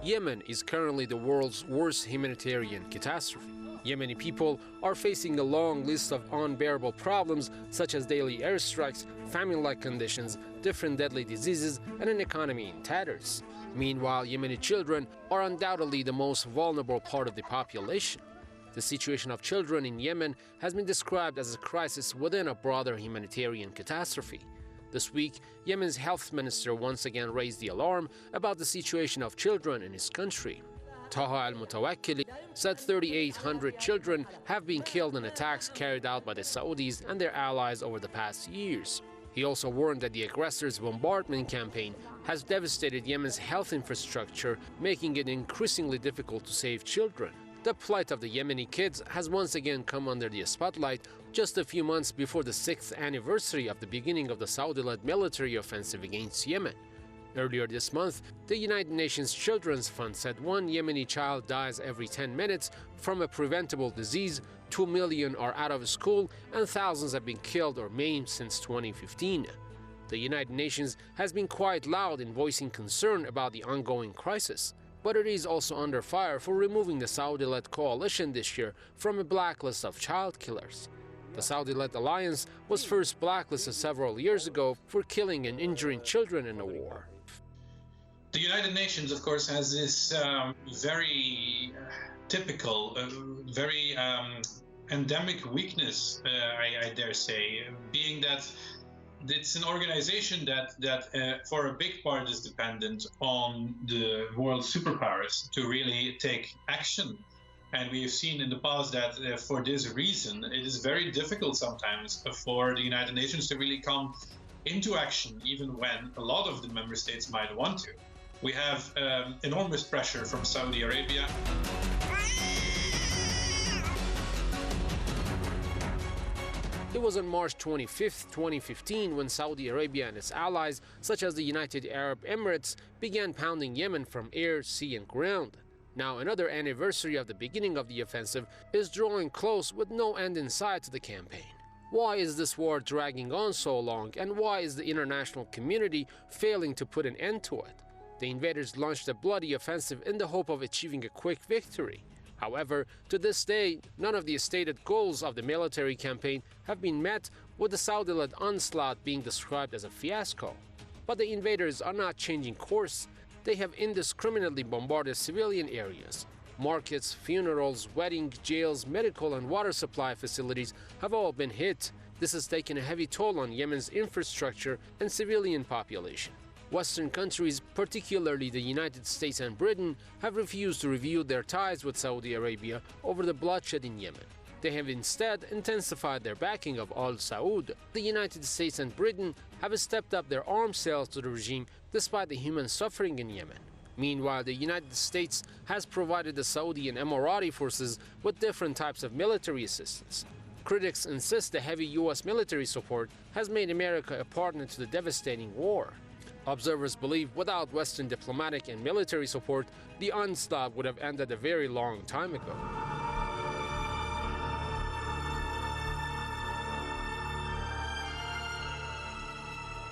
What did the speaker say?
Yemen is currently the world's worst humanitarian catastrophe. Yemeni people are facing a long list of unbearable problems such as daily airstrikes, famine-like conditions, different deadly diseases, and an economy in tatters. Meanwhile, Yemeni children are undoubtedly the most vulnerable part of the population. The situation of children in Yemen has been described as a crisis within a broader humanitarian catastrophe. This week, Yemen's health minister once again raised the alarm about the situation of children in his country. Taha Al-Mutawakkil said 3,800 children have been killed in attacks carried out by the Saudis and their allies over the past years. He also warned that the aggressors' bombardment campaign has devastated Yemen's health infrastructure, making it increasingly difficult to save children. The plight of the Yemeni kids has once again come under the spotlight just a few months before the 6th anniversary of the beginning of the Saudi-led military offensive against Yemen. Earlier this month, the United Nations Children's Fund said 1 Yemeni child dies every 10 minutes from a preventable disease, 2 million are out of school, and thousands have been killed or maimed since 2015. The United Nations has been quite loud in voicing concern about the ongoing crisis, but it is also under fire for removing the Saudi-led coalition this year from a blacklist of child killers. The Saudi-led alliance was first blacklisted several years ago for killing and injuring children in the war. The United Nations, of course, has this very typical, very endemic weakness, I dare say, being that it's an organization that for a big part is dependent on the world superpowers to really take action. And we have seen in the past that for this reason, it is very difficult sometimes for the United Nations to really come into action, even when a lot of the member states might want to. We have enormous pressure from Saudi Arabia. It was on March 25, 2015, when Saudi Arabia and its allies, such as the United Arab Emirates, began pounding Yemen from air, sea, and ground. Now, another anniversary of the beginning of the offensive is drawing close with no end in sight to the campaign. Why is this war dragging on so long, and why is the international community failing to put an end to it? The invaders launched a bloody offensive in the hope of achieving a quick victory. However, to this day, none of the stated goals of the military campaign have been met, with the Saudi-led onslaught being described as a fiasco. But the invaders are not changing course. They have indiscriminately bombarded civilian areas. Markets, funerals, weddings, jails, medical and water supply facilities have all been hit. This has taken a heavy toll on Yemen's infrastructure and civilian population. Western countries, particularly the United States and Britain, have refused to review their ties with Saudi Arabia over the bloodshed in Yemen. They have instead intensified their backing of Al Saud. The United States and Britain have stepped up their arms sales to the regime despite the human suffering in Yemen. Meanwhile, the United States has provided the Saudi and Emirati forces with different types of military assistance. Critics insist the heavy U.S. military support has made America a partner to the devastating war. Observers believe without Western diplomatic and military support, the onslaught would have ended a very long time ago.